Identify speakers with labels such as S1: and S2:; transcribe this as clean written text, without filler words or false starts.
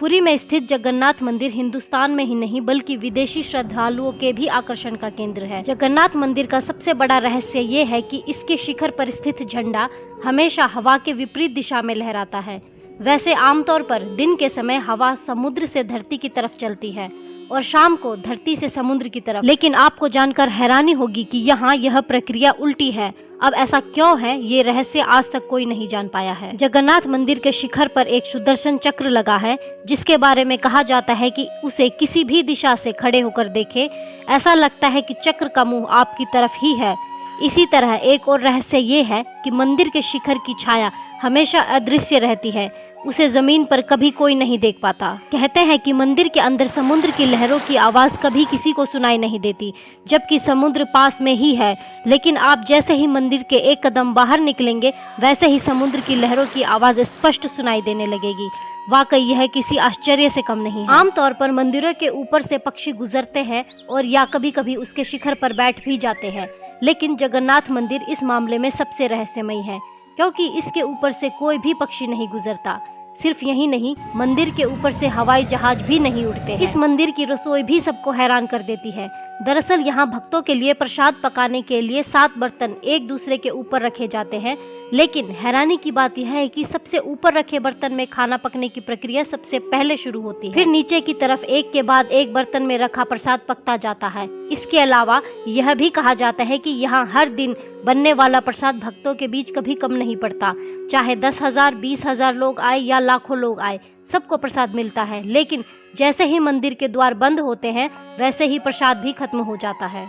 S1: पुरी में स्थित जगन्नाथ मंदिर हिंदुस्तान में ही नहीं बल्कि विदेशी श्रद्धालुओं के भी आकर्षण का केंद्र है। जगन्नाथ मंदिर का सबसे बड़ा रहस्य ये है कि इसके शिखर पर स्थित झंडा हमेशा हवा के विपरीत दिशा में लहराता है। वैसे आमतौर पर दिन के समय हवा समुद्र से धरती की तरफ चलती है और शाम को धरती से समुद्र की तरफ, लेकिन आपको जानकर हैरानी होगी कि यहाँ यह प्रक्रिया उल्टी है। अब ऐसा क्यों है, ये रहस्य आज तक कोई नहीं जान पाया है। जगन्नाथ मंदिर के शिखर पर एक सुदर्शन चक्र लगा है, जिसके बारे में कहा जाता है कि उसे किसी भी दिशा से खड़े होकर देखे, ऐसा लगता है कि चक्र का मुंह आपकी तरफ ही है। इसी तरह एक और रहस्य ये है कि मंदिर के शिखर की छाया हमेशा अदृश्य रहती है, उसे जमीन पर कभी कोई नहीं देख पाता। कहते हैं कि मंदिर के अंदर समुद्र की लहरों की आवाज कभी किसी को सुनाई नहीं देती, जबकि समुद्र पास में ही है। लेकिन आप जैसे ही मंदिर के एक कदम बाहर निकलेंगे, वैसे ही समुद्र की लहरों की आवाज स्पष्ट सुनाई देने लगेगी। वाकई यह किसी आश्चर्य से कम नहीं है। आमतौर पर मंदिरों के ऊपर से पक्षी गुजरते हैं और या कभी कभी उसके शिखर पर बैठ भी जाते हैं, लेकिन जगन्नाथ मंदिर इस मामले में सबसे रहस्यमयी है, क्योंकि इसके ऊपर से कोई भी पक्षी नहीं गुजरता। सिर्फ यही नहीं, मंदिर के ऊपर से हवाई जहाज भी नहीं उड़ते हैं। इस मंदिर की रसोई भी सबको हैरान कर देती है। दरअसल यहाँ भक्तों के लिए प्रसाद पकाने के लिए 7 बर्तन एक दूसरे के ऊपर रखे जाते हैं, लेकिन हैरानी की बात यह है कि सबसे ऊपर रखे बर्तन में खाना पकने की प्रक्रिया सबसे पहले शुरू होती है। फिर नीचे की तरफ एक के बाद एक बर्तन में रखा प्रसाद पकता जाता है। इसके अलावा यह भी कहा जाता है कि यहाँ हर दिन बनने वाला प्रसाद भक्तों के बीच कभी कम नहीं पड़ता। चाहे 10,000, 20,000 लोग आए या लाखों लोग आए, सबको प्रसाद मिलता है। लेकिन जैसे ही मंदिर के द्वार बंद होते हैं, वैसे ही प्रसाद भी खत्म हो जाता है।